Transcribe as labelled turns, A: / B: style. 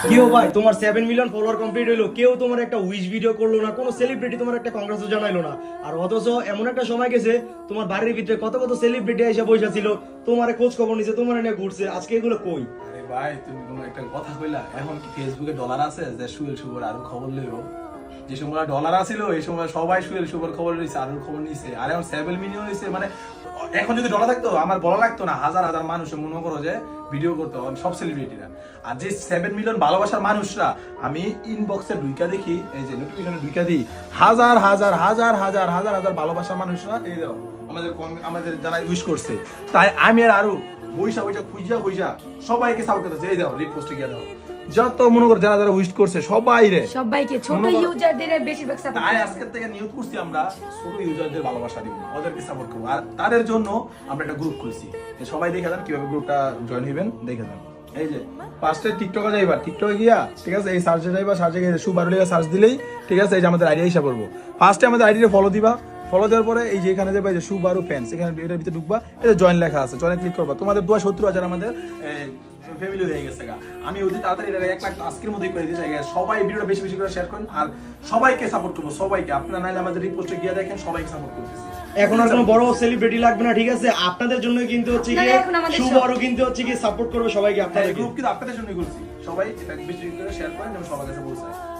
A: কেউ ভাই তোমার 7 মিলিয়ন ফলোয়ার কমপ্লিট হইলো, কেউ তোমার একটা উইশ ভিডিও করলো না, কোনো সেলিব্রিটি তোমার একটা কংগ্রেস জানাইলো না। আর অথচ এমন একটা সময় গেছে তোমার বাড়ির ভিতরে কত কত সেলিব্রিটি এসে বসে ছিল, তোমার খোঁজ খবর নিছে, তোমার নিয়ে ঘুরছে, আজকে এগুলো কই?
B: আরে ভাই তুমি কোনো একটা কথা কইলা, এখন কি ফেসবুকে ডলার আছে যে সুয়েল শুভর আরো খবর লইব? যে সময় ডলার আছিল এই সময় সবাই সুয়েল শুভর খবর লইছে, আরো খবর নিছে। আর এখন 7 মিলিয়ন হইছে, মানে এখন যদি ডলার থাকতো আমার বলা লাগতো না, হাজার হাজার মানুষ মনে করো যে ভিডিও করতো সব সেলিব্রিটিরা। আর যে 7 মিলিয়ন ভালোবাসার মানুষরা, আমি ইনবক্সে ঢুইকা দেখি, এই যে নোটিফিকেশনে ঢুইকা দিই, হাজার হাজার হাজার হাজার হাজার হাজার ভালোবাসার মানুষরা এই দাও আমাদের যারা উইশ করছে। তাই আমি আর আরো বইসা বইসা খুঁজা সবাইকে সাপোর্ট করতেছে, এই দাও রিপোস্টে গিয়ে দাও, যত মনে করো যারা যারা উইশ করছে
C: সবাইকে ছোট ইউজারদের বেশিরভাগ সাপোর্ট।
B: তাই আজকে থেকে নিয়োগ করছি আমরা ছোট ইউজারদের ভালোবাসা দিব, ওদেরকে সাপোর্ট করবো। আর তাদের জন্য আমরা একটা গ্রুপ খুলছি, সবাই দেখে যান কিভাবে গ্রুপটা জয়েন হইবেন, দেখে যান। এই যে ফার্স্টে টিকটকে যাইবা, টিকটকে গিয়া ঠিক আছে এই সার্চে যাইবা, সার্চে গিয়ে সুবারুলিয়া সার্চ দিলেই ঠিক আছে এই যে আমাদের আইডি হিসাব করবো। ফার্স্টে আমাদের আইডিটা ফলো দিবা, ফলো দেওয়ার পরে এই যে এখানে যাবে যে সুবারু ফ্যান্স, এখানে এটার ভিতরে ঢুকবা, এটা জয়েন লেখা আছে, জয়েন ক্লিক করবা। তোমাদের 70,000 আমাদের ফ্যামিলি হয়ে গেছে গা। আমি অতি তাড়াতাড়ি 1 লাখ আজকের মধ্যেই করে দিতে চাই। সবাই ভিডিওটা বেশি বেশি করে শেয়ার করেন আর সবাইকে সাপোর্ট করবো, সবাইকে। আপনারা নাইলে আমাদের রিপোস্টে গিয়ে দেখেন, সবাইকে সাপোর্ট করতেছি।
A: এখন আর কোনো বড় সেলিব্রিটি লাগবে না, ঠিক আছে? আপনাদের জন্য কিন্তু হচ্ছে কি
C: এখন আমাদের
A: সুবারও কিন্তু হচ্ছে কি সাপোর্ট করবে সবাইকে, আপনাদের
B: গ্রুপ কিন্তু আপনাদের জন্যই করছি। সবাই এটা বেশি করে শেয়ার করেন যেন সবার কাছে পৌঁছায়।